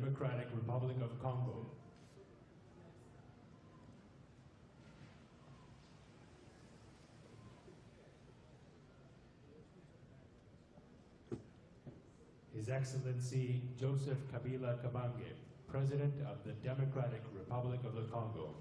Democratic Republic of Congo. His Excellency Joseph Kabila Kabange, President of the Democratic Republic of the Congo.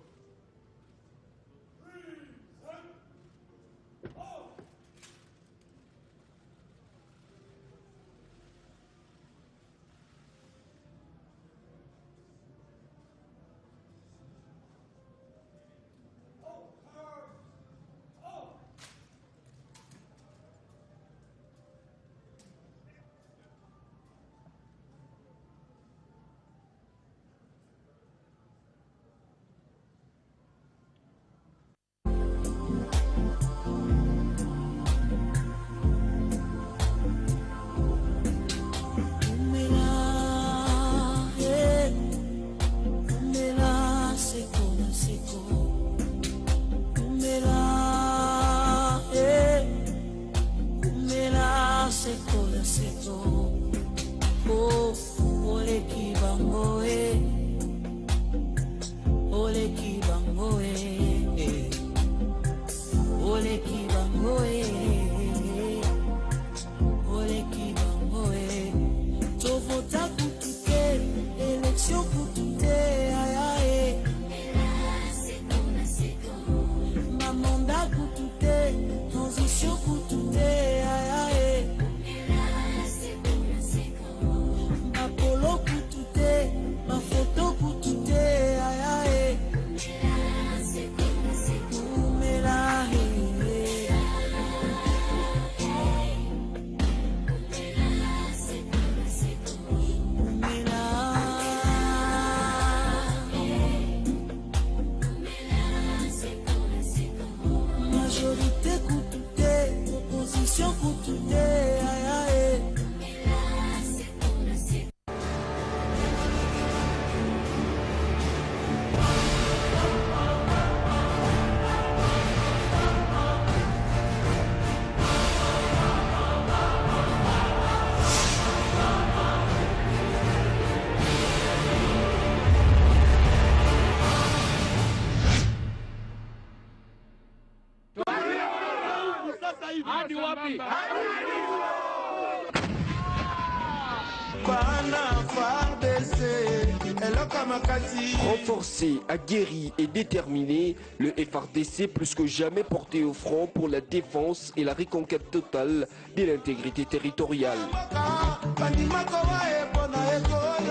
Renforcé, aguerri et déterminé, le FARDC plus que jamais porté au front pour la défense et la reconquête totale de l'intégrité territoriale.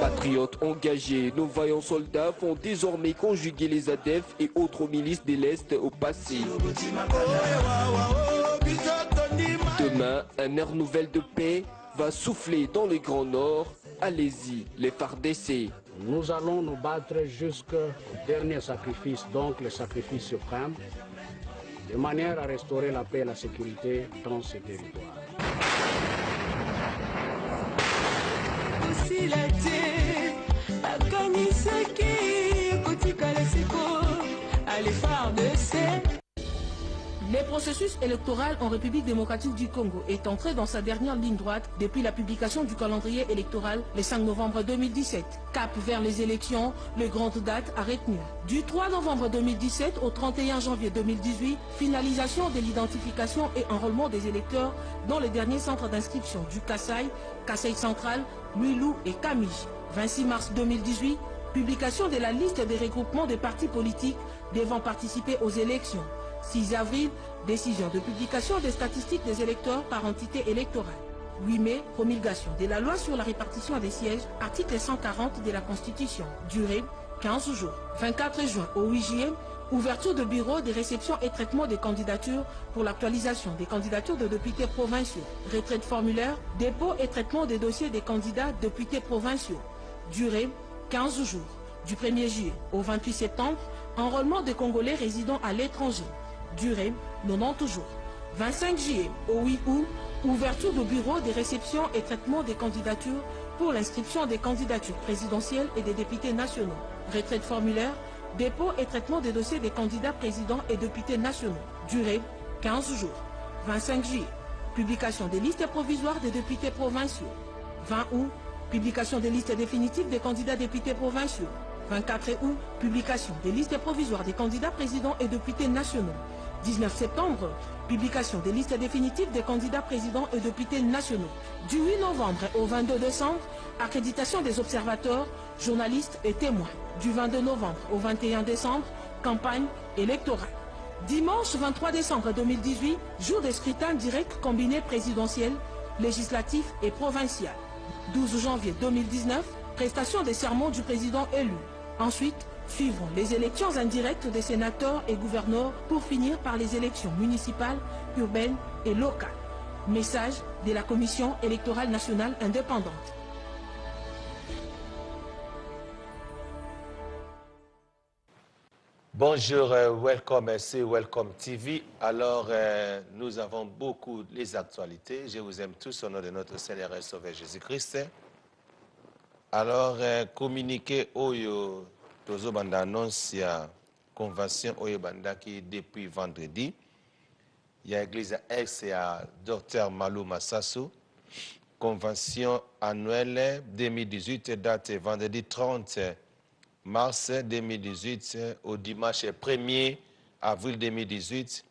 Patriotes engagés, nos vaillants soldats font désormais conjuguer les ADF et autres milices de l'Est au passé. Demain, un air nouvel de paix va souffler dans le Grand Nord. Allez-y, les FARDC. Nous allons nous battre jusqu'au dernier sacrifice, donc le sacrifice suprême, de manière à restaurer la paix et la sécurité dans ce territoire. Le processus électoral en République démocratique du Congo est entré dans sa dernière ligne droite depuis la publication du calendrier électoral le 5 novembre 2017. Cap vers les élections, les grandes dates à retenir. Du 3 novembre 2017 au 31 janvier 2018, finalisation de l'identification et enrôlement des électeurs dans les derniers centres d'inscription du Kasaï, Kasaï Central, Luilou et Kamij. 26 mars 2018, publication de la liste des regroupements des partis politiques devant participer aux élections. 6 avril, décision de publication des statistiques des électeurs par entité électorale. 8 mai, promulgation de la loi sur la répartition des sièges, article 140 de la Constitution. Durée, 15 jours. 24 juin au 8 juillet, ouverture de bureau de réception et traitement des candidatures pour l'actualisation des candidatures de députés provinciaux. Retrait de formulaire, dépôt et traitement des dossiers des candidats députés provinciaux. Durée, 15 jours. Du 1er juillet au 28 septembre, enrôlement des Congolais résidant à l'étranger. Durée, 90 jours. 25 juillet au 8 août, ouverture de bureau de réception et traitement des candidatures pour l'inscription des candidatures présidentielles et des députés nationaux. Retrait de formulaire, dépôt et traitement des dossiers des candidats présidents et députés nationaux. Durée, 15 jours. 25 juillet, publication des listes provisoires des députés provinciaux. 20 août, publication des listes définitives des candidats députés provinciaux. 24 août, publication des listes provisoires des candidats présidents et députés nationaux. 19 septembre, publication des listes définitives des candidats présidents et députés nationaux. Du 8 novembre au 22 décembre, accréditation des observateurs, journalistes et témoins. Du 22 novembre au 21 décembre, campagne électorale. Dimanche 23 décembre 2018, jour des scrutins directs combinés présidentiels, législatifs et provincial. 12 janvier 2019, prestation des sermons du président élu. Ensuite, suivront les élections indirectes des sénateurs et gouverneurs pour finir par les élections municipales, urbaines et locales. Message de la Commission électorale nationale indépendante. Bonjour, welcome, c'est Welcome TV. Alors, nous avons beaucoup les actualités. Je vous aime tous au nom de notre Seigneur et Sauveur Jésus-Christ. Alors, communiqué Oyo Tozo Banda annonce la convention Oyo Banda qui depuis vendredi. Il y a l'église ex et à Dr Malou Massassou. Convention annuelle 2018 date vendredi 30 mars 2018 au dimanche 1er avril 2018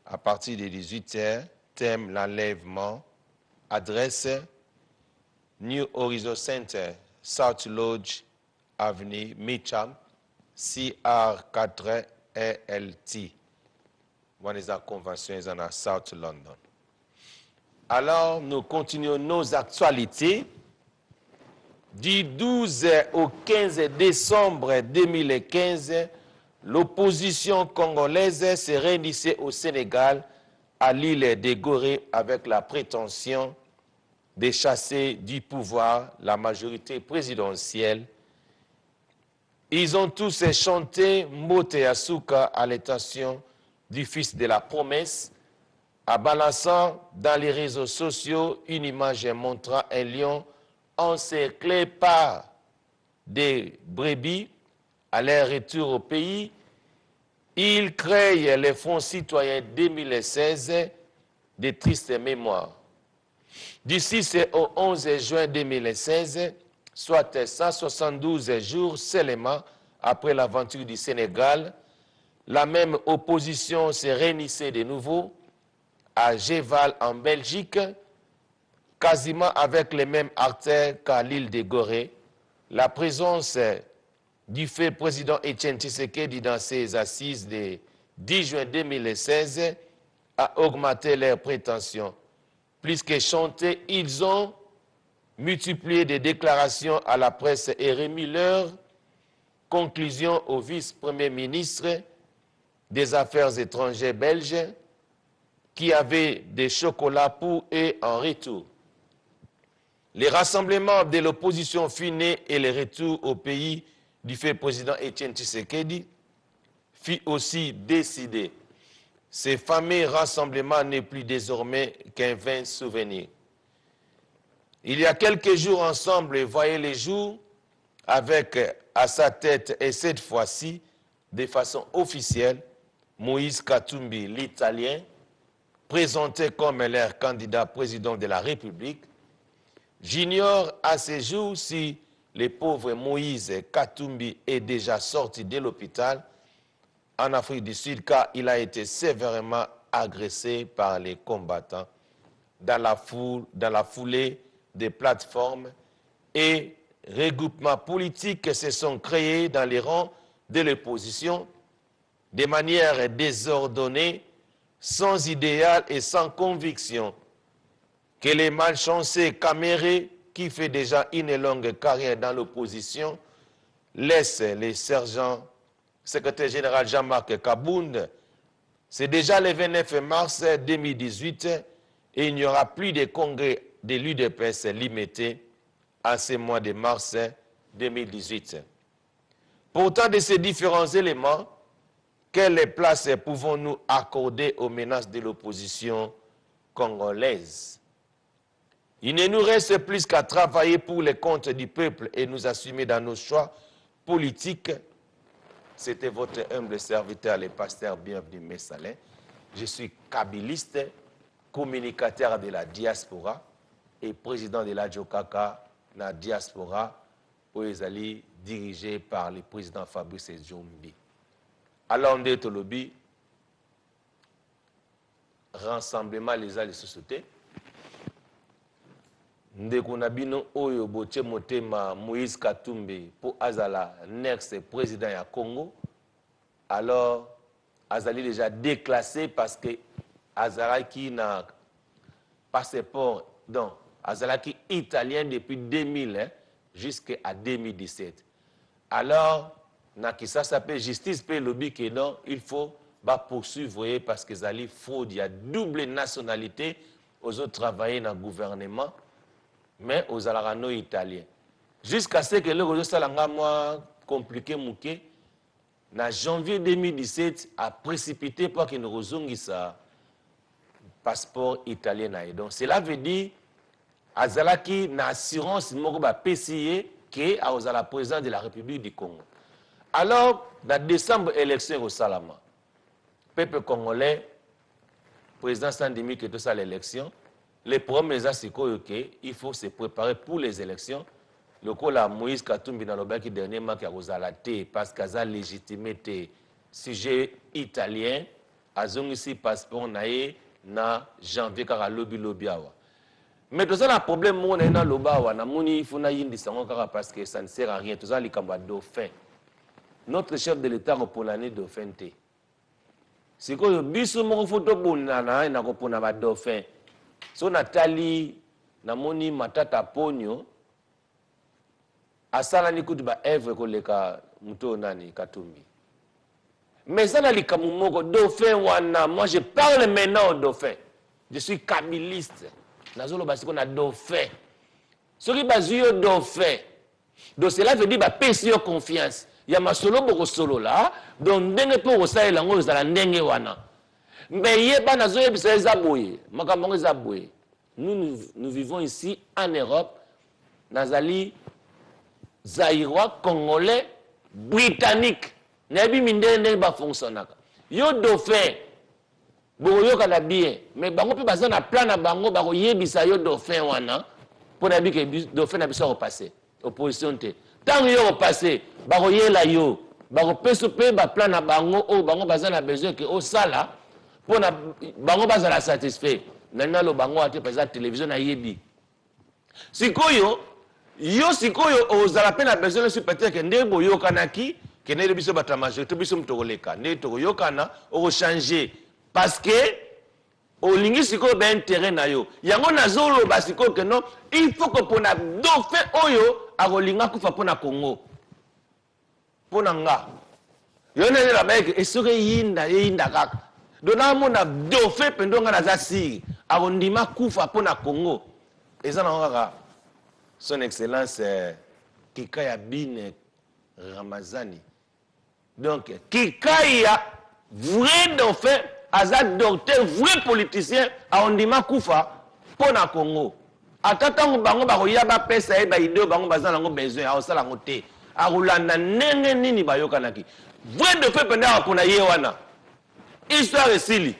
à partir de 18h. Thème l'enlèvement. Adresse New Horizon Center, South Lodge Avenue, Mitcham, CR4ELT. Voilà la convention en South London. Alors, nous continuons nos actualités. Du 12 au 15 décembre 2015, l'opposition congolaise s'est réunissait au Sénégal, à l'île de Gorée, avec la prétention de chasser du pouvoir la majorité présidentielle. Ils ont tous chanté Mbote Asuka à l'intention du fils de la promesse, en balançant dans les réseaux sociaux une image montrant un lion encerclé par des brebis. À leur retour au pays, ils créent le Front citoyen 2016 de tristes mémoires. Du 6 au 11 juin 2016, soit 172 jours seulement après l'aventure du Sénégal, la même opposition se réunissait de nouveau à Géval en Belgique, quasiment avec les mêmes acteurs qu'à l'île de Gorée. La présence du fait président Etienne Tshisekedi dans ses assises de 10 juin 2016 a augmenté leurs prétentions. Plus que chanter, ils ont multiplié des déclarations à la presse et remis leur conclusion au vice-premier ministre des Affaires étrangères belge qui avait des chocolats pour eux en retour. Les rassemblements de l'opposition fut né et le retour au pays du fait président Etienne Tshisekedi fut aussi décidé. Ces fameux rassemblements n'est plus désormais qu'un vain souvenir. Il y a quelques jours ensemble, voyez les jours avec à sa tête et cette fois-ci, de façon officielle, Moïse Katumbi, l'Italien, présenté comme leur candidat président de la République. J'ignore à ce jour si le pauvre Moïse Katumbi est déjà sorti de l'hôpital en Afrique du Sud car il a été sévèrement agressé par les combattants dans la foulée des plateformes et regroupements politiques se sont créés dans les rangs de l'opposition de manière désordonnée, sans idéal et sans conviction, que les malchanceux Caméré, qui fait déjà une longue carrière dans l'opposition, laissent les sergents, secrétaire général Jean-Marc Kabound. C'est déjà le 29 mars 2018 et il n'y aura plus de congrès de l'UDPS limité en ce mois de mars 2018. Pourtant, de ces différents éléments, quelle place pouvons-nous accorder aux menaces de l'opposition congolaise? Il ne nous reste plus qu'à travailler pour les comptes du peuple et nous assumer dans nos choix politiques. C'était votre humble serviteur, le pasteur Bienvenu Messalin. Je suis kabiliste, communicateur de la diaspora et président de la Jokaka na diaspora où ils allaient dirigés par le président Fabrice Djombi. Alors on dit tolobi rassemblement les sociétés. Ndeko nabino oyo boche motema Moïse Katumbi pour azala next président ya Congo. Alors azali déjà déclassé parce que azalaki na passeport donc azalaki italien depuis 2000 jusqu'à 2017. Alors na kisa s'appelle justice pe lobby que non, il faut poursuivre parce que zali fraude, il y a double nationalité aux autres travailler dans le gouvernement mais aux alarano italiens. Jusqu'à ce que le réseau salanga moi compliqué mouké na janvier 2017 a précipité pour qu'il ne rezongi sa passeport italien. Donc cela veut dire azalaki na assurance moko ba PCA qui a la présidence de la République du Congo. Alors dans décembre élection au Salama, peuple congolais président Sandimi qui tout ça l'élection, les problèmes c'est il faut se préparer pour les élections. Le coup la Moïse Katumbi dans le qui dernièrement qui a osalaté parce qu'il a légitimité sujet italien azong ici passeport naé na janvier car lobby awa. Mais tout ça un problème mon na loba wa na moni funa yindi sango car parce que ça ne sert à rien tout ça les kamba dauphin. Notre chef de l'État pour l'année dauphin té. C'est que biso moko photo bonana na ko pona ba dauphin. So Nathalie na moni matata ponyo asala ni kutu ba Èvre koleka muto nani Katumbi. Mais ça na likamu moko dauphin wana, moi je parle maintenant au dauphin. Je suis kabiliste. Nazolo basiko na dauphin. Ce qui bazio dauphin. Donc cela veut dire ba pesi confiance. Ya masolo boko solo là, donc ndenge po osala lango zala ndenge wana. Mais yeba nazo yebisa ezaboye, makambo ezaboye. Nous vivons ici en Europe, nazali Zaïrois, Congolais, Britannique. Nabi mindende ba fonctionnaka. Yo dauphin. Bo yo kana bien, mais bango pe bazana na plan na bango ba ko yebisa yo dauphin wana pour nabi ke dauphin na biso repasser. Opposition te. Tant yo repasser, ba ko yela yo, ba ko peso pe ba plan na bango o bango bazana besoin que au sala pour na bango bazala satisfait. Nana lo bango ate pesa télévision na yebi. Sikoyo yo sikoyo ozala pe na besoin sur peut-être que ndebo yo kanaki que ne biso bata majorité biso mtogoleka ne to yo kana o changer parce que au lingi sikoyo ben intérêt na yo. Yango nazolo basiko que non, il faut que pona dauphin oyo akolinga kufa pona Congo. Pona nga. Yo ne la mek esoke yinda kaka. Dona mona dauphin pendonga na zasi akondima kufa pona Congo. Eza na kaka son excellence Kikaya Bine Ramazani. Donc Kikaya vrai dauphin azad docteur vrai politicien akondima kufa pona Congo. Atatango bango ba koyaba pesa e ba ideo bango bazana ngo besoin a osala ngo te. Akulanda nenge nini bayokanaki. Vrai dauphin pendant pona ye wana. Histoire esili.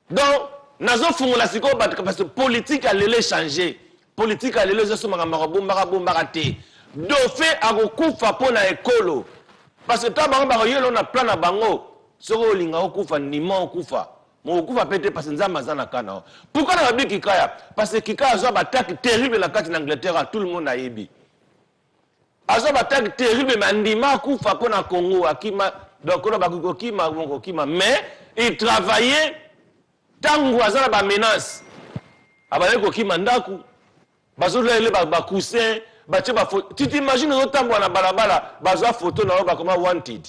Donc nazo fungola siko parce que politique a lele changer. Politique a lele zo maka bomba te. Dauphin akokufa pona ekolo. Parce que ta bango ba yelo na plan na bango. Soko linga okufa nima okufa. Mo okufa pete parce que nzamba zana kana. Pourquoi na bi Kikaya? Parce que Kikaya a une attaque terrible la carte en Angleterre, tout le monde a yebi. Azo attaque terrible mais ndima kufa pona Congo akima donc on va kima mais il travaillait tango azana ba menace. Abale ko kima ndaku. Bazo lele ba coussin, ba tcheba photo. Tu t'imagines autant na balabala, bazo photo na ba comme wanted.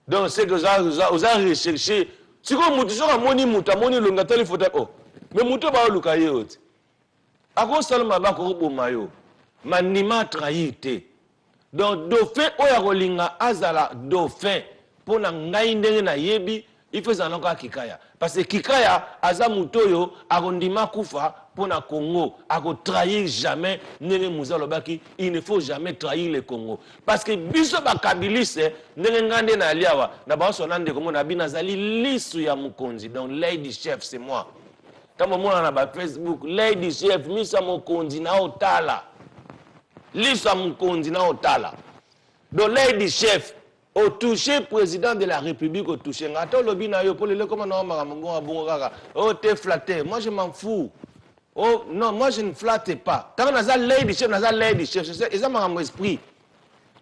Donc c'est que oza rechercher. Si ko mutu soka moni muta moni longa tele photo oh. Mais mutu ba luka yoti. Ako salma ba ko boma yo. Manima trahité. Donc dauphin oya kolinga azala dauphin pona ngai ndenge na yebi il faut zanaka Kikaya parce que Kikaya aza mutoyo akondima kufa pona Congo ako trahir jamais ndenge muzalo baki il ne faut jamais trahir le Congo parce que biso ba kabilise ndenge ngande na aliawa na ba sona ndeko mona binazali lisu ya mukonzi donc lady chef c'est moi kama mona na ba Facebook lady chef misa mukonzi na otala L'histoire mon continent au tala. Donc l'aide chef au touché président de la République au touché. Ngato lobi na yo pour le comment non maramongo abongo kaka. Oh t'es flatté. Moi je m'en fous. Oh non, moi je ne flatte pas. Tant que naza l'aide chef, naza l'aide chef. C'est ça mon esprit.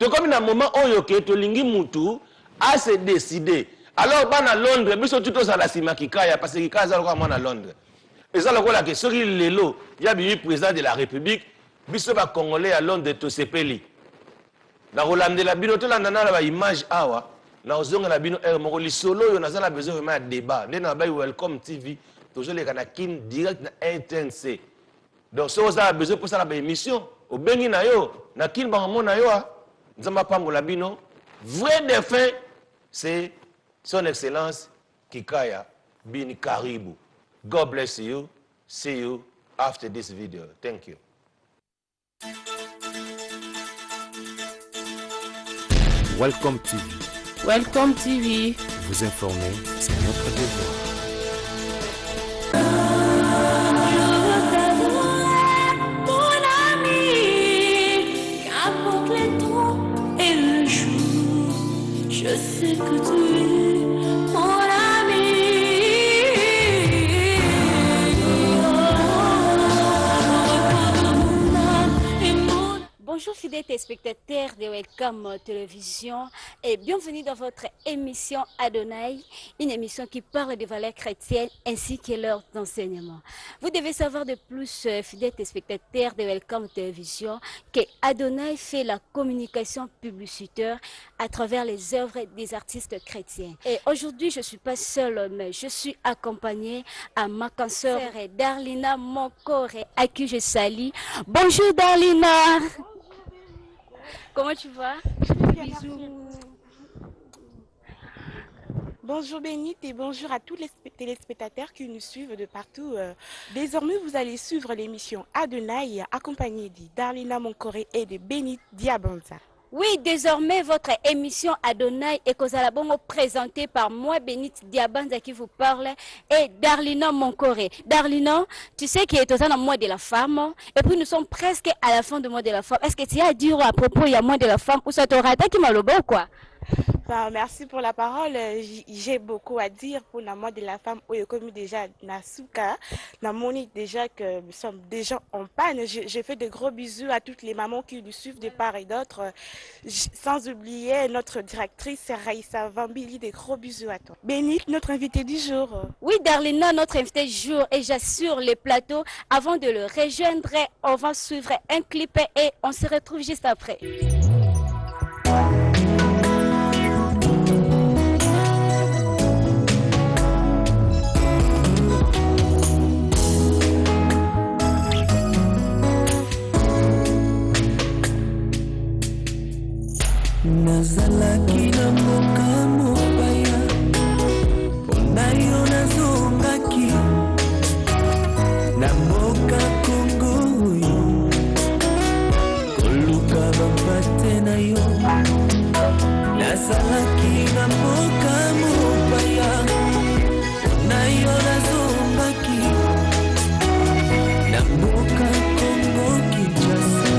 Donc comme dans un moment où yoke to lingi mutu a se décider. Alors ban à Londres, biso tout ça la sima kikaya parce que kikaya za lokwa mwana Londres. Et ça lokola que soki lelo ya bi président de la République, biso ba congolais à Londres to sepeli. Na rolandela bino to landana la ba image awa, na ozonga la bino moko lisolo yo nazala besoin vraiment de débat. Ndena ba Welcome TV, toujours les kana kin direct na RTNC. Donc so ça a besoin pour ça la émission, au bengi na yo, na kin ba mona yo a, nzamba pambola bino, vrai défunt, c'est son Excellence Kikaya Bini Karibu. God bless you. See you after this video. Thank you. Welcome TV. Welcome TV. Vous informer, c'est notre devoir. Mon ami, qu'importe les temps et le jour, je sais que tu es mon ami. Bonjour fidèles téléspectateurs de Welcome Télévision et bienvenue dans votre émission Adonai, une émission qui parle des valeurs chrétiennes ainsi que leurs enseignements. Vous devez savoir de plus, fidèles téléspectateurs de Welcome Télévision, que Adonai fait la communication publicitaire à travers les œuvres des artistes chrétiens. Et aujourd'hui, je ne suis pas seule, mais je suis accompagnée à ma consoeur Darlina Monkore, à qui je salue. Bonjour Darlina. Comment tu vas? Bisous. Bonjour Bénite et bonjour à tous les téléspectateurs qui nous suivent de partout. Désormais, vous allez suivre l'émission Adonai accompagnée de Darlina Monkore et de Bénite Diabanza. Oui, désormais, votre émission Adonai est Kozalabongo présentée par moi, Bénite Diabanza, qui vous parle, et Darlina Monkore. Darlina, tu sais qu'il est au temps mois de la femme, et puis nous sommes presque à la fin du mois de la femme. Est-ce que tu as à dire à propos, il y a mois de la femme, ou ça t'aura attaqué maloba ou quoi? Enfin, merci pour la parole. J'ai beaucoup à dire pour la mort de la femme. Oui, comme déjà Nasuka, Namoni déjà que nous sommes déjà en panne. Je fais de gros bisous à toutes les mamans qui nous suivent de part et d'autre. Sans oublier notre directrice Raïssa Vambili, des gros bisous à toi. Bénite, notre invité du jour. Oui, Darlina, notre invité du jour, et j'assure les plateaux. Avant de le rejoindre, on va suivre un clip et on se retrouve juste après. Nazalaki na mboka mopaya mpona yo nazongaki na mboka Kongo oyo koluka bampate na yo. Nazalaki na mboka mopaya mpona yo nazongaki na mboka Kongo Kinshasa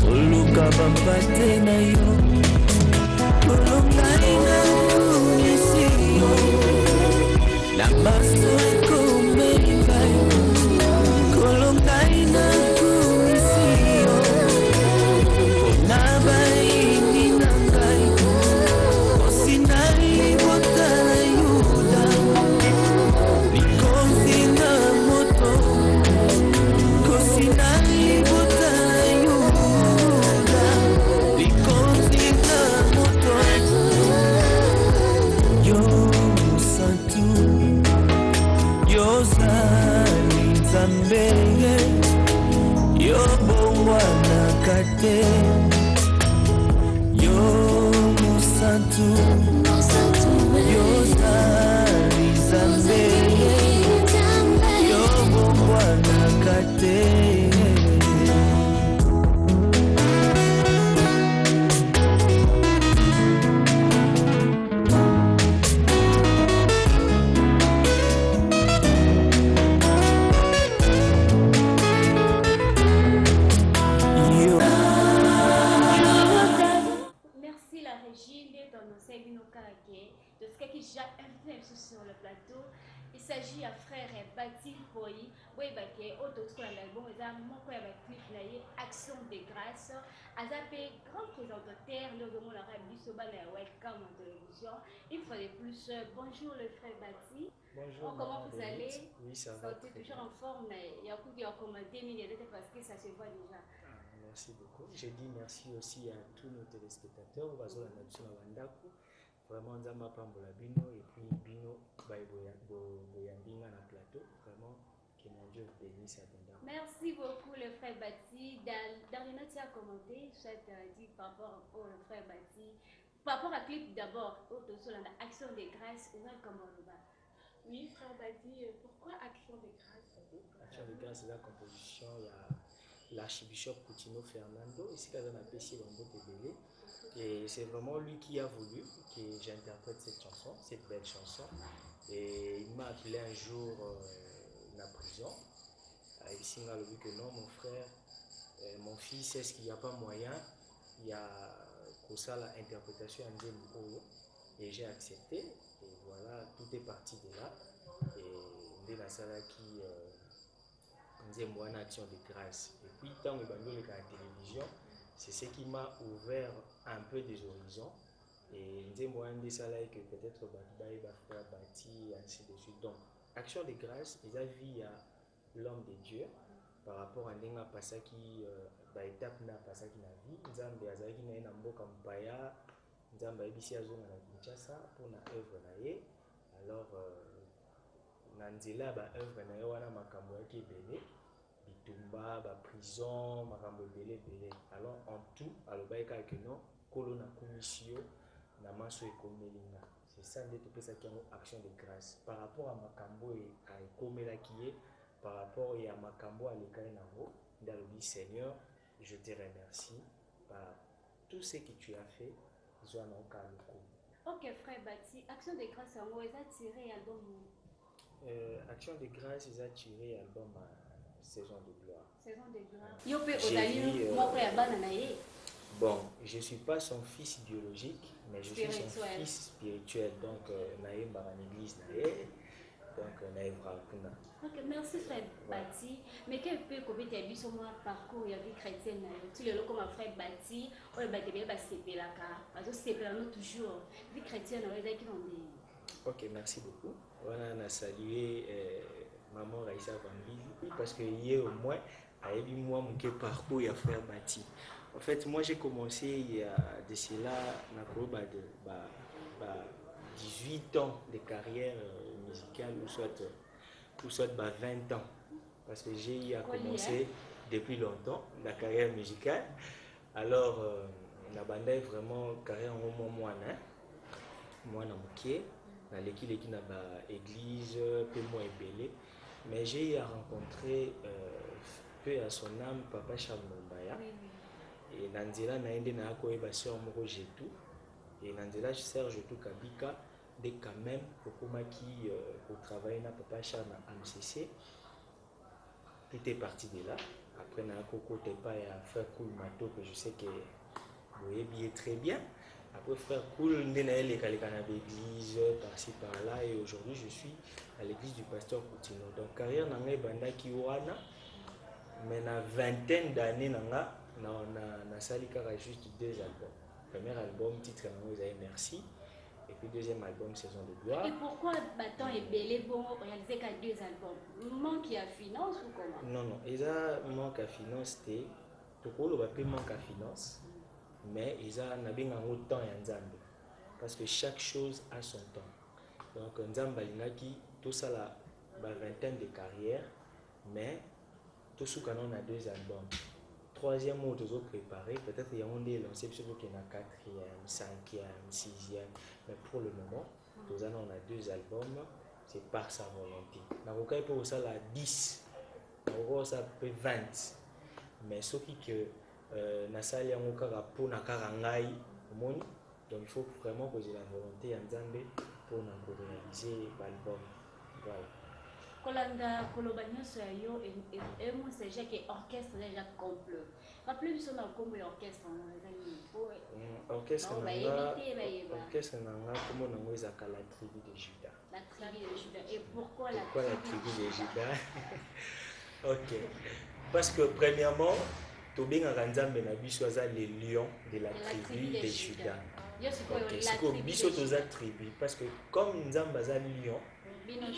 koluka bampate na yo. Yo déjà invité sur le plateau. Il s'agit d'un frère Bati Boyi. Oui, autre l'album, il a mon clip Action de grâce. Azapé grand présentateur, nous avons la radio welcome en télévision. Il fallait plus. Bonjour le frère Bati. Bonjour. Comment vous allez? Oui, ça va. Vous êtes toujours en forme, mais il y a beaucoup qui ont commenté, mais parce que ça se voit déjà. Merci beaucoup. Je dis merci aussi à tous nos téléspectateurs. Vraiment, Nzamba Pambola Bino et puis Bino Boyambinga na plateau. Vraiment, que mon Dieu bénisse abondamment. Merci beaucoup, le frère Bati. Dans les notes, tu as commenté, ça dit par rapport au frère Bati. Par rapport à clip d'abord, sur l'action de grâce, comment on va? Oui, frère Bati, pourquoi Action de grâce? Action de grâce, c'est la composition, l'archibishop Coutinho Fernando, ici quand on a pêché dans Bote Belé. Et c'est vraiment lui qui a voulu que j'interprète cette chanson, cette belle chanson. Et il m'a appelé un jour dans la prison. Ici, il m'a dit que non, mon frère, mon fils, est-ce qu'il n'y a pas moyen? Il y a pour ça l'interprétation et j'ai accepté. Et voilà, tout est parti de là. Et dans la salle qui faisait une action de grâce. Et puis, tant que je la télévision, c'est ce qui m'a ouvert un peu des horizons. Et moi, des salariés que peut-être Batbaï va faire bâtir, ainsi de suite. Donc, action de grâce, ils vie à l'homme de Dieu par rapport à un passage qui étape na passage qui n'a vie. Nzambe azaki na ena mboka mpaya, Nzambe ayebisi azonga na Kinshasa pour na œuvre na ye. Alors, na nzela ba œuvre na ye wana makambo yaki ebele. Bitumba, ba prison, makambo ebele. Alors en tout, alobaika que non, kolona commission na maso ekomelinga. C'est ça nde topesa ki yango action de grâce par rapport à makambo et à ekomela qui est par rapport à makambo à l'école nango. Ndalobi Seigneur, je te remercie par tout ce que tu as fait. Ok frère Bati, action de grâce en moi, ils ont tiré album. Action de grâce, ils ont tiré album Saison de gloire. Saison de gloire. Bon, je ne suis pas son fils biologique, mais je suis son fils spirituel. Donc, naïm dans l'église, donc naïm Rakuna. Ok, merci frère Bati. Mais quel peu comment tu as vu sur mon parcours la vie chrétienne? Tu le comme un frère Bati, on va te bien passer là car parce que c'est toujours vie chrétienne on va dire qu'ils ont dit. Ok, merci beaucoup. Voilà, on a salué maman Raïssa Vambili parce que hier au moins, avec moi mon parcours il a frère Bati. En fait, moi j'ai commencé il y a de cela, de 18 ans de carrière musicale ou soit 20 ans. Parce que j'ai commencé depuis longtemps la carrière musicale. Alors, on a bandé vraiment carrière en moi, dans l'équipe qui n'a pas église, peu moins ébélé. Mais j'ai rencontré peu à son âme Papa Charles Mombaya. Et Nanzela na ende na ko eba sœur moko Jetou et Nanzela Serge tout Kabika dès quand même kokoma qui au travail na Papa Charles na MCC. Tout est parti de là. Après na koko tepa ya frère Cool Mato que je sais que vous voyez très bien. Après frère Cool ndena ele kaleka na l'église par-ci par-là et aujourd'hui je suis à l'église du pasteur Coutinho. Donc carrière na ngai banda ki wana mais na vingtaine d'années na na sali juste 2 albums. Premier album, titre Merci. Et puis deuxième album, Saison de gloire. Et pourquoi Bâton et Bélé vont réaliser qu'à 2 albums? Manque à finance ou comment? Non, ils ont manque à finance. Tout le monde manque à finance. Mais ils ont autant Nzambe. Parce que chaque chose a son temps. Donc Nzambe Linaki, tout ça la vingtaine de carrières. Mais tout ce qu'on a 2 albums. Troisième mot, nous avons préparé. Peut-être qu'il y a un lancé sur le 4e, 5e, 6e. Mais pour le moment, nous avons 2 albums. C'est par sa volonté. Nous avons pour ça la 10. Nous avons ça peut 20. Mais ce qui que Nasali a pour Nakarangai, donc il faut vraiment que j'ai la volonté en Zambé pour réaliser l'album. Voilà. Kolanda Kolobanyo Soyo et moi c'est que orchestre déjà complet. Rappelez-nous sur notre combo orchestre. Orchestre nanga comment on les appelle la tribu de Juda. La tribu de Juda. Et pourquoi la tribu de Juda? Ok. Parce que premièrement, Tobin Aranzambe na biso les lions de la tribu de Juda. C'est comme biso toza tribu parce que comme Nzamba za lion,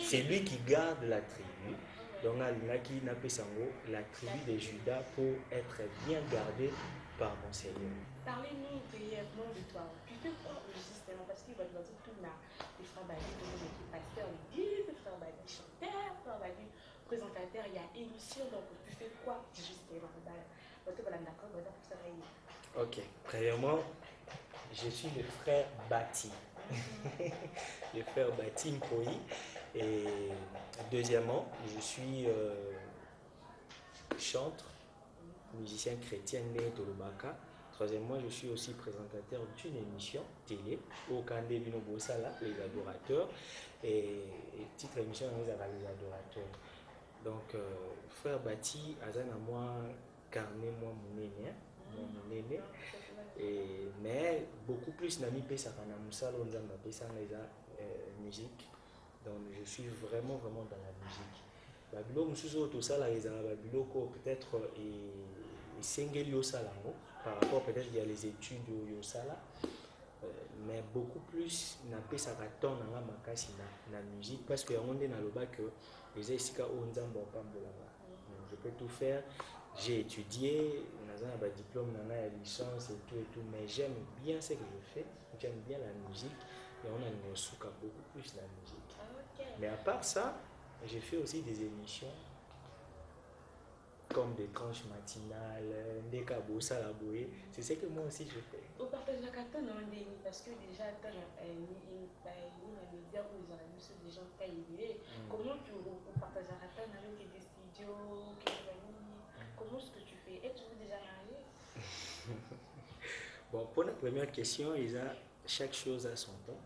c'est lui qui garde la tribu. Donc Alinaki na pesango la tribu de Juda pour être bien gardée par mon Seigneur. Parlez-nous brièvement de toi. Tu fais quoi justement? Parce qu'il va dire tout là, les frères Badi, les pasteurs l'église, les frères Badi chanteurs, les frères Badi présentateur, il y a émission, donc tu fais quoi justement? Ok, premièrement, je suis le frère Bati, le frère Bati Mpoyi, et deuxièmement, je suis chanteur, musicien chrétien né Tolobaka. Troisièmement, je suis aussi présentateur d'une émission télé au Kandé Bino Bosala, les adorateurs, et titre émission les adorateurs. Donc, frère Bati, Azan à moi, carnet, moi, mon aîné, mais beaucoup plus Nami Pesa Kanamoussa, Lonzamba Pesa, musique. Donc, je suis vraiment dans la musique. Babylon, tout ça, Babylon, peut-être, et Sengeli Yosalango, par rapport peut-être il y a les études Yosala, mais beaucoup plus n'a pas sa raton dans la musique parce que on est dans le bas que les esika onzamba pambolanga. Je peux tout faire. J'ai étudié, on a un diplôme, on a une licence et tout, mais j'aime bien ce que je fais. J'aime bien la musique et on a une souka beaucoup plus la musique. Mais à part ça, j'ai fait aussi des émissions comme des tranches matinales, des cabos, salaboué. C'est ce que moi aussi je fais. Au partage de la carte, parce que déjà, il médias où ils ont des gens taillés. Comment tu partages la carte avec des studios, comment est-ce que tu fais? Es-tu déjà marié? Bon, pour la première question, chaque chose a son temps.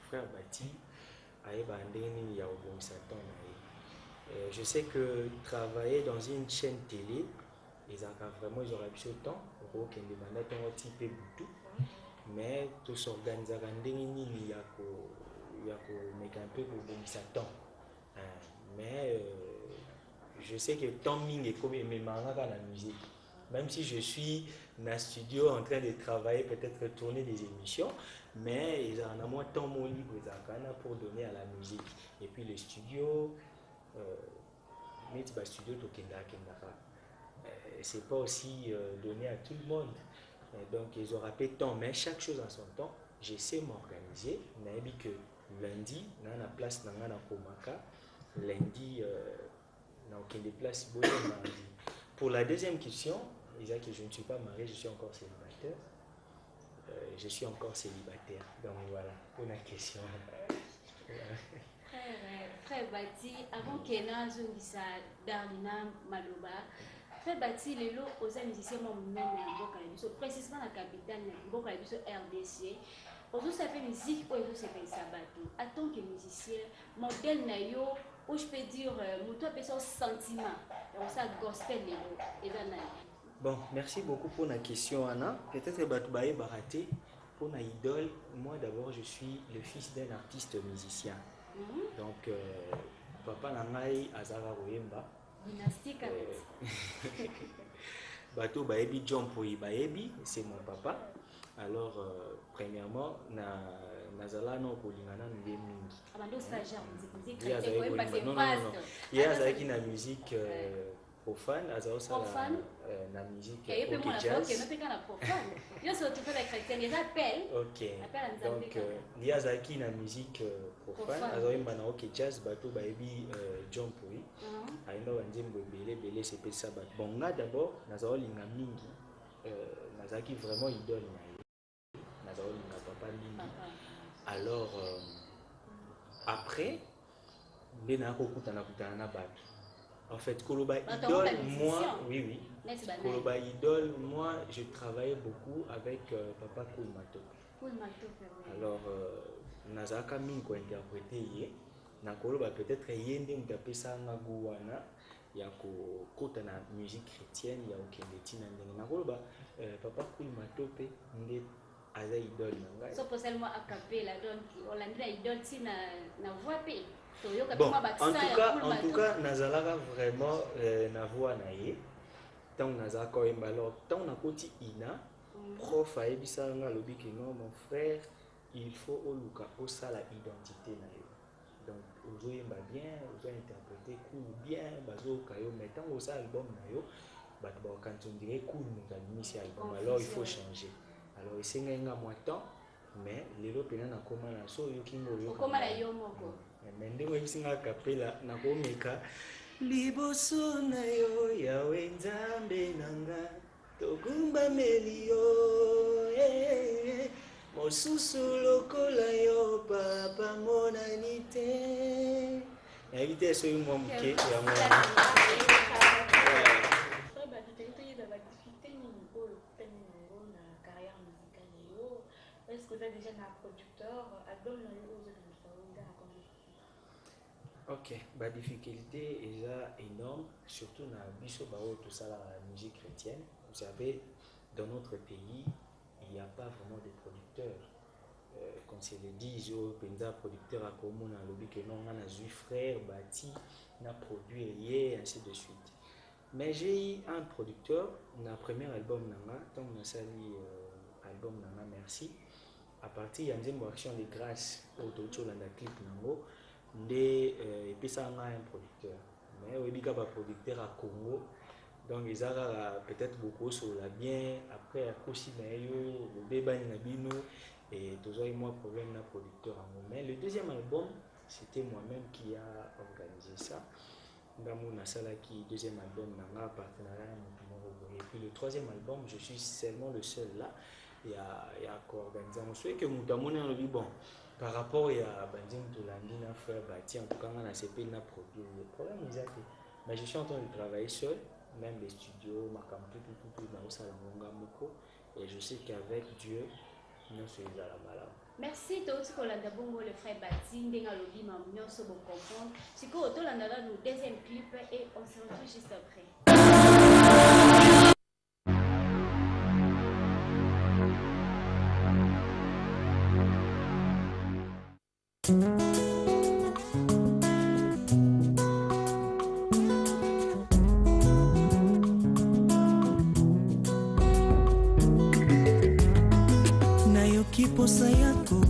Frère Bati, je sais que travailler dans une chaîne télé, ils auraient plus de temps pour qu'ils demandent un type de tout, mais tout s'organise à il y a un peu pour temps. Mais je sais que tant ming est comme la musique. Même si je suis dans le studio en train de travailler, peut-être tourner des émissions, mais ils ont moins de temps libre pour donner à la musique. Et puis le studio, c'est pas aussi donné à tout le monde. Donc ils auront peu de temps, mais chaque chose en son temps. J'essaie de m'organiser. Mais que lundi, on a la place dans la Komaka. Lundi, on a des places mardi. Pour la deuxième question, que je ne suis pas marié, je suis encore célibataire. Donc voilà, pour la question. Frère Bati, avant qu'il y ait Darlina Maloba, Frère Bati, les lots aux musiciens précisément la capitale, RDC. Aujourd'hui, ça fait musique, aujourd'hui, ça fait sabato. En tant que musicien, modèle nayo, où je peux dire, moi, tu as sentiment, on ça gospel les lots. Bon, merci beaucoup pour la question, Anna. Peut-être que Batoubaye Baraté, pour ma idole, moi d'abord, je suis le fils d'un artiste musicien. Donc, papa Nangai Azara Royemba. Dynastique Bato Baebi John Poyi Baebi, c'est mon papa. Alors, premièrement, Nazala no Kolingana Mingi. Il y a la musique profane, la musique jazz. Ok. Donc, il y a la musique profane, jazz, bateau, baby, John Poyi. Bon, là d'abord, Nazala Linga Mingi, Nazaki vraiment idole. Nazala Linga Papa Mingi. Alors, après, en fait, Koloba Idol, moi, oui. Koloba Idol, moi, je travaillais beaucoup avec Papa Koulmato. Alors, Nazaka Minko interprété hier. Nakoloba peut-être Yende Mutapesa Nagouana. ya kokota na musique chrétienne ya okende ntina ndenge nakoloba papa Cool Matope nde aza idole na ngai. So seulement a cappella donc on l'a dit idole si na voix pe. Bon, en tout cas nazalaka vraiment na voix na ye. Tant nazala koyemba alors tant nakoti ina prof ayebisa nga lobi que non mon frère il faut oluka osala identité na yo. Donc ozoyemba bien, ozointerpréter cool bien, bazoka yo mais tant osala album na yo bato bakanti on dirait cool moto abimisi album alors il faut changer. Alors esengai nga mwa temps mais lelo pena nakoma na so yoki ngo yo okoma na yo moko mais ndenge oyebisi nga kapela nakomeka liboso na yo yawe nzambe nanga togumbameli yo mosusu lokola yo papa monani te nayebi te soki mwa moke yango est-ce que vous avez déjà un producteur album ok, la difficulté est énorme, surtout dans biso bao tout ça la musique chrétienne. Vous savez, dans notre pays, il n'y a pas vraiment de producteurs. Comme c'est le dit, je pensa producteur à commun à lobby que non, on a un frère bâti, on a produit et ainsi de suite. Mais j'ai eu un producteur, dans premier album nanga, tant on a sali album nanga merci. À partir il y a une action de grâce au tocho dans la clip nango. Et puis ça on a un producteur mais oui bika ba producteur à Congo donc ils ont peut-être beaucoup sur la bien après à kosi na yo beba na bino et toujours moi problème na producteur mais le deuxième album c'était moi-même qui a organisé ça ngamu na sala qui deuxième album nanga partenariat et puis le troisième album je suis seulement le seul là il y a co-organisé on souhaite que mutamone on dit bon par rapport à Bandim Toulandi, na frère Bati, en tout cas, on a CP na produit. Le problème est que mais je suis en train de travailler seul, même les studios, tout, dans Salangonga Moko, et je sais qu'avec Dieu, nous sommes à la malade. Merci Toti Kolanda Bongo, le frère Bati, Ndenga Lobi, Mamignon, se bon comprendre. Si vous avez le deuxième clip et on se retrouve juste après. Nayoki posa yako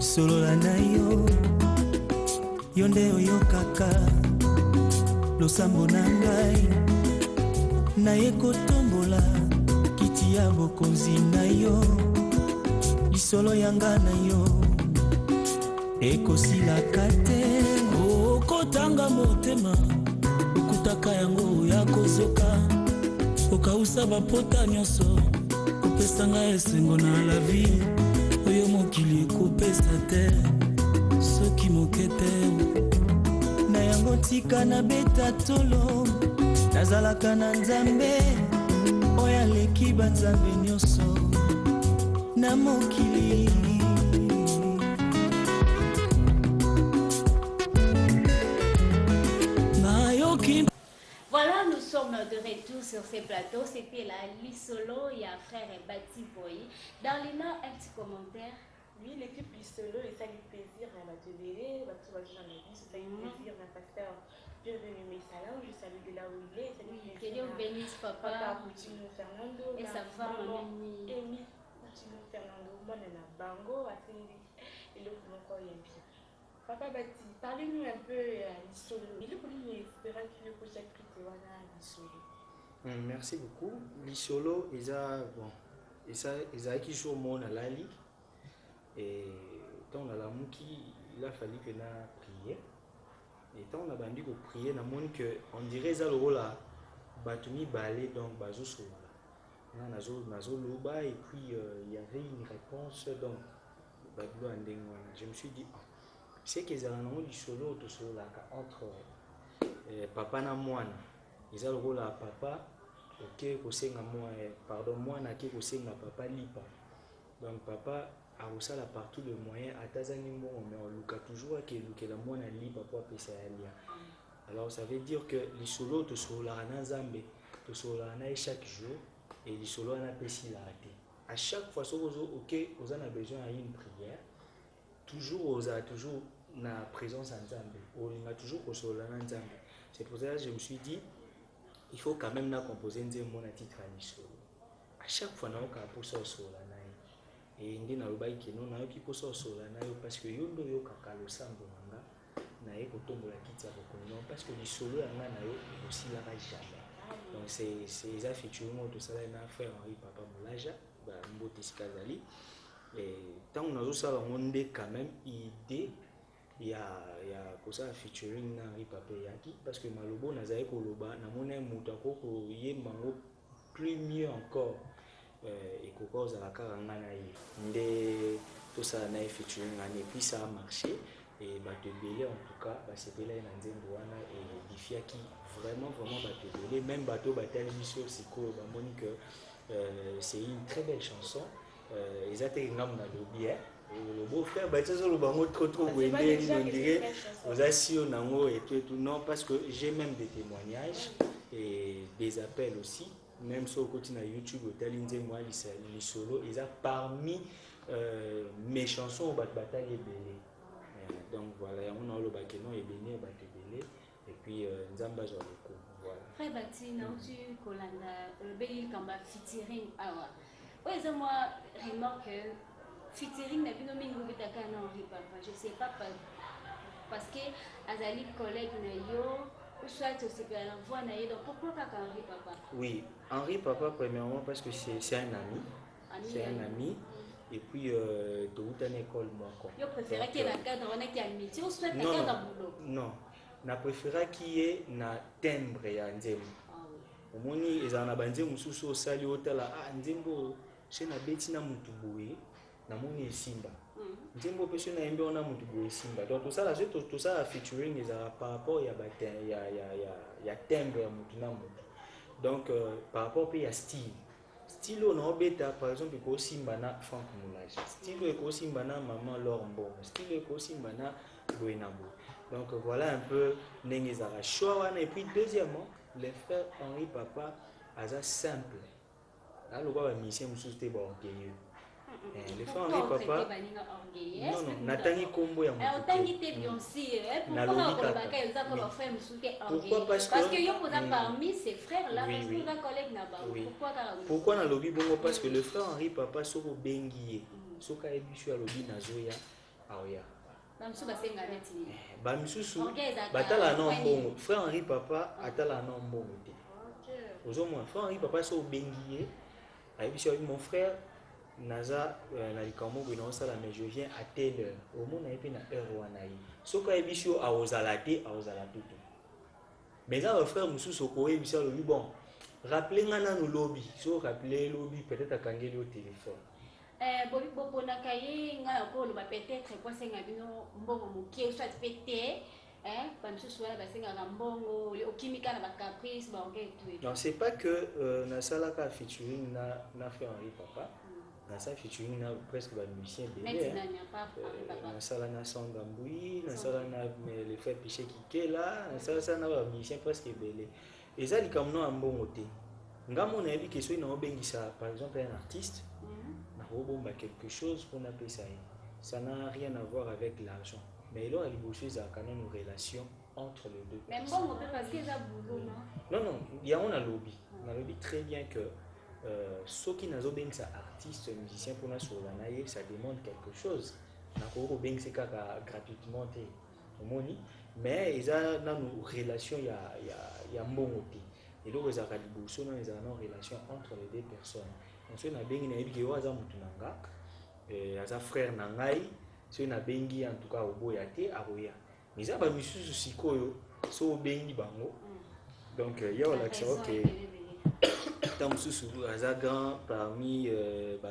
solola na yo yonde oyokaka losambo na ngai naye kotombola kiti ya bokonzi na yo lisolo yanga na yo ekosilaka te okotanga motema okutaka yango ya kozoka okausa bapota nyonso kopesanga esengo na la vie oyo mokili ekopesa te soki moke te na yango tika na beta tolo nazalaka na nzambe oyo aleki banzambe nyonso na mokili. Voilà, nous sommes de retour sur ces plateaux. C'était la Lissolo, il y a frère Bati Boy. Dans les noms, un petit commentaire. Oui, l'équipe Lissolo, et ça lui plaisir à la télé, ça lui plaisir à pasteur. Bienvenue Messalam, je salue de là où il est. Que Dieu bénisse papa. Poutino Fernando et sa femme Amy Poutino Fernando, moi je suis Bango, et le encore il y a bien. Papa Bati, parlez-nous un peu à Lissolo. Il est pour nous espérer qu'il est pour chaque critique à Lissolo. Merci beaucoup. Lissolo, ils ont qui joue au monde à la ligue. Et quand on a la mouki, il a fallu que nous prions. Et quand on a bandu pour prier, on dirait que le rôle à Batumi Balé, donc Bazo Soula. Nazo Loba, et puis il y avait une réponse, donc Bablo Andengwana. Je me suis dit, c'est qu'ils ont un du solo entre papa et moi. Ils ont le rôle à papa, ok, pardon, moi, qui est papa lipa. Donc papa a aussi partout le moyen à Tazani, mais on look toujours que la moi lipa pour appeler ça. Alors ça veut dire que les solos te sont là en Zambie, te sont là chaque jour et les solos en a pessi la raté. À chaque fois que vous avez besoin d'une prière, toujours vous avez toujours la présence en Zambie, on a toujours au solo en Zambie. C'est pour ça que je me suis dit, il faut quand même composer un titre à l'issolo. À chaque fois, on a pour ça au solo. Et on a dit que nous avons pour ça au solo parce que nous avons kakalo sambo nanga na eko tombo la kiti ya bokono parce que les solos anga na yo aussi la jamais. Donc c'est ça featuring tout ça na frère Henri Papa Moulaja ba mbote sikazali et tant on a ça on est quand même idée il y a ça featuring na Henri Papa Yaki parce que malobo nazaye ko loba na mona mutako ko yemango plus mieux encore et que cause à la carangana de tout ça n'a featuring et puis ça a marché et bateau belé en tout cas c'est belé dans Zembouana et Difia qui vraiment bateau belé même bateau batel mission c'est quoi Monique c'est une très belle chanson ils étaient ngam na lobby le beau-frère bateau le bango trop wendé on dirait aux assis nango et tout non parce que j'ai même des témoignages et des appels aussi. Même sur le côté de YouTube, moi, les solos, ils ont parmi mes chansons au bataille et belé. Donc voilà, on a le bakénon et béné, et puis Nzamba sur le coup. Voilà. Frère Bati, non, tu colanda, le béni comme featuring. Alors, ouais, moi, remarque featuring n'a plus nommé une nouvelle Henri Papa. Je sais pas parce que Azali collègue Nayo. Soit aussi l'envoi donc pourquoi pas Henri Papa? Oui, Henri Papa premièrement parce que c'est un ami. C'est un ami. Et puis de où t'as une école moi quoi. Je préfère qu'il y ait un cadre on a qui a un métier ou soit un cadre dans boulot. Non, na préfère qu'il y ait un timbre ya nzembo. Au moins ils en a bandé mususu au sali hôtel ah nzembo chez na beti na mutu boye na moni simba. Nzembo pêche na imbe on a mutu boye simba. Donc tout ça la featuring ils a par rapport il y a timbre ya mutu na mutu. Donc par rapport il y a style on a bêta par exemple ko simba na Franck Moulage. Style ko simba na maman Laure Mbongo. Style ko simba na Boinabo. Donc voilà un peu Nengezara Chowana et puis deuxièmement les frères Henri Papa asa simple. Là le gars va mission mususte ba orgueilleux. Les frères Henri Papa non Nathalie Kombo ya mutu. Pourquoi parce que yo posa parmi ses frères là parce que un collègue na-ba. Pourquoi na lobby bongo parce que le frère Henri Papa soko bengiye. Soka ebisu ya lobby nazoya aoya. Bamisusu batala non bongo frère Henri Papa atala non bongo te. Ozomona frère Henri Papa so bengiye abisu mon frère naza na likambo bino sala mais je viens à telle heure au monde et puis na heure wanayi soka ebisu a ozala tout mais là le frère mususu ko ebisu le bon rappelez ngana no lobby so rappeler lobby peut-être à kangeli au téléphone bopona kaye nga ko lo peut-être quoi senga bino mbongo mukie soit pété bamisusu wana basengaka mbongo okimika na bacaprice bange tout. Non c'est pas que na salaka featuring na frère Henri Papa na ça featuring na presque ba musicien belé na sala na Sangambui na sala na les frères Piché Kike là na sala na ba musicien presque belé et ça likamno ambongo te ngamo na yebi question na obengisa par exemple un artiste na robomba quelque chose pour appeler ça n'a rien à voir avec l'argent mais là il y a quand même une relation entre les deux. Même bon on peut parce que ça boulot non il y a on a lobby très bien que ceux qui n'ont pas ça artiste musicien pour nous sur la ça demande quelque chose na ko ben c'est gratuitement mais ils ont une relation il y a mbongo et donc ils ont une relation entre les deux personnes donc on a bengi na yebi wa za mutu nanga aza frère nangai si na bengi en tout cas oboya te aboya mais ça ba misusu sikoyo so bengi bango donc il y a l'action que tant grand parmi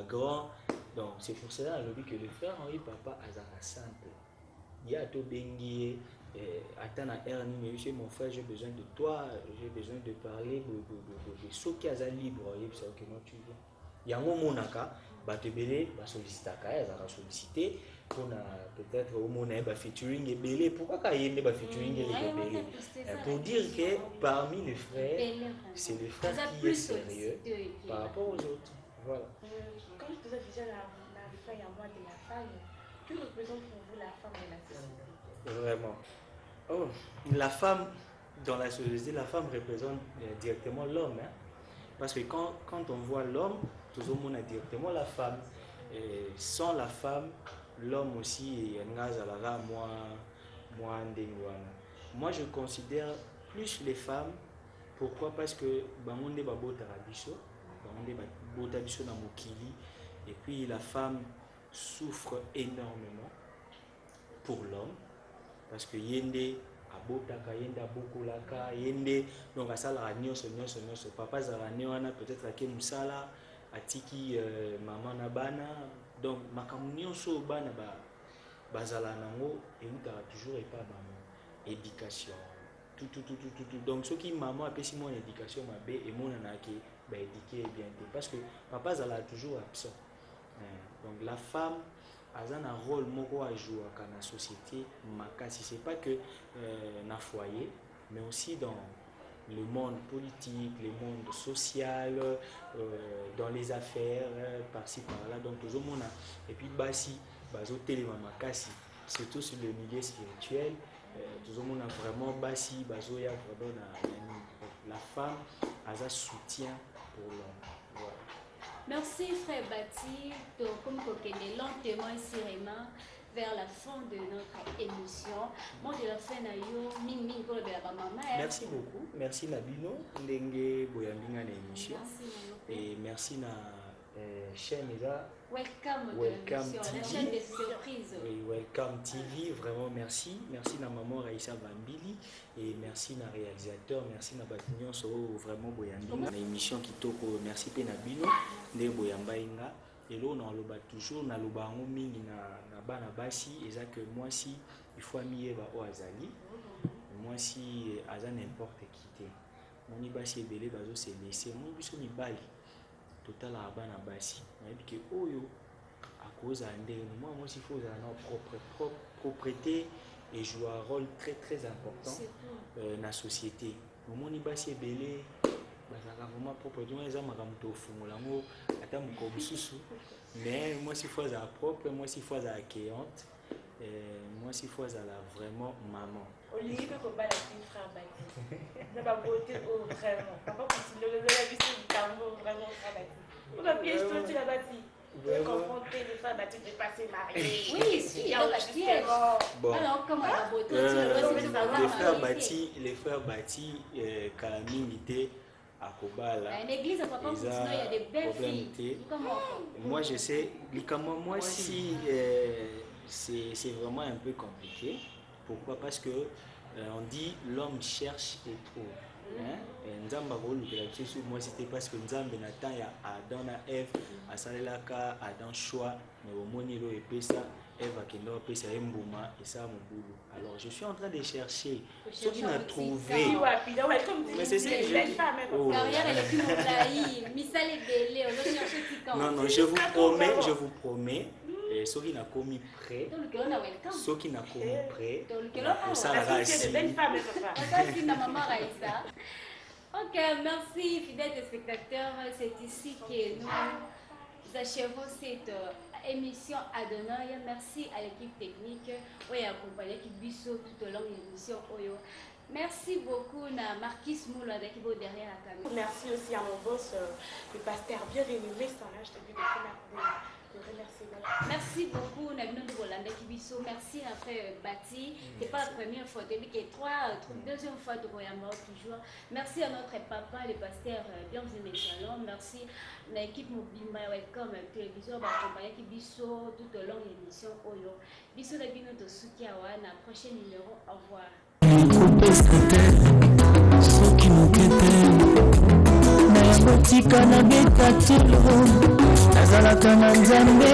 grand donc c'est pour cela que le frère Henri Papa azara simple il y a tout bengi attends à erni mais mon frère j'ai besoin de toi j'ai besoin de parler de ce qui est libre et ça que moi tu viens il y a un monaka Batebele, sollicitaka, ils ont sollicité pour peut-être au moins featuring et belé. Pourquoi quand il y a featuring et belé? Pour dire que parmi les frères, c'est le frère qui est sérieux par rapport aux autres. Voilà. Quand je faisais déjà la feuille à moi de la femme, que représente pour vous la femme dans la société? Vraiment. Oh, la femme dans la société, la femme représente directement l'homme. Hein? Parce que quand on voit l'homme, tout le monde a directement la femme. Et sans la femme, l'homme aussi est moi je considère plus les femmes. Pourquoi? Parce que et puis la femme souffre énormément pour l'homme. Parce que yende abotaka yende abokolaka yende donc asala nyonso papa zala wana peut-être ake musala atiki maman na bana donc makambo nyonso bana bazala nango eutaka toujours et pas maman éducation tout donc ce qui maman apesi mon éducation mabe et mon anaki ba éduquer bien parce que papa zala toujours absent. Donc la femme a un rôle moko à jouer dans la société makasi. C'est pas que dans le foyer, mais aussi dans le monde politique, le monde social, dans les affaires, par-ci par-là. Donc tout le monde a. Et puis basi, bazo téléma makasi, surtout sur le milieu spirituel. Tout le monde a vraiment basi, bazo ya vraiment la femme a un soutien pour l'homme. Voilà. Merci frère Bati, comme est lentement et sereinement vers la fin de notre émission. Moi je la fais na yo ming pour la maman. Merci beaucoup, merci Nabino ndenge boyambinga na émission et merci na chaîne là. Welcome TV. La chaîne des surprises. Oui, Welcome TV, vraiment merci. Merci na maman Raïssa Bambili et merci na réalisateur, merci na Batignon so vraiment boyambinga na émission kitoko. Merci pe na bino nde boyambainga et là on loba toujours na loba ngo mingi na bana basi eza que moi si il faut amier ba o azali. Moi si aza n'importe qui te. Moni basi ebele bazo se laisser moi biso mibali. Total à bana basi. On dit que oyo à cause moi aussi il faut notre propreté et jouer un rôle très très important dans la société. Mon ibasi est belé, vraiment propre. Donc les hommes ont fungolango, attends comme sous. Mais moi si faut à propre, moi si faut à accueillante, moi si faut à la vraiment maman. Olivier peut combattre la petite frère Bati. N'a pas beauté vraiment. Papa continue le visite du tambour vraiment frère Bati. On a piège toi tu l'as bâti. Confronter les frères Bati de passer mariés. Oui, il y a la piège. Bon. Alors comment la beauté les frères Bati calamité à Kobala. Une église à papa il y a des belles filles. Moi je sais, moi si c'est vraiment un peu compliqué. Pourquoi? Parce que on dit l'homme cherche et trouve. Moi c'était parce que Nzambe Nathan ya Adam na Ève à Salelaka Adam choix mais au monilo et pesa Ève qui n'a pesa embuma et ça mon boulot. Alors je suis en train de chercher ce qu'il a trouvé. Mais c'est ça que je dis. Non, je vous promets. Ceux qui n'ont commis prêt, ceux qui n'ont commis prêt, pour ça la race. Ok, merci fidèles téléspectateurs. C'est ici que nous achevons cette émission Adonai. Merci à l'équipe technique qui a accompagné Kibiso tout au long de l'émission. Merci beaucoup à Marquis Moula qui est derrière la caméra. Merci aussi à mon boss, le pasteur bien renommé, je t'ai vu de remercier. Merci beaucoup Nabino de Bolanda Kibiso. Merci à frère Bati. C'est pas la première fois, c'est deuxième fois de Royambo toujours. Merci à notre papa, le pasteur Bienvenue Shalom. Merci à l'équipe Mobimba Welcome Télévision accompagné Kibiso tout au long de l'émission Oyo. Biso Nabino de Sukiawa, na prochain numéro. Au revoir. Soki mokete na ya botika na beta tolo nazalaka na Nzambe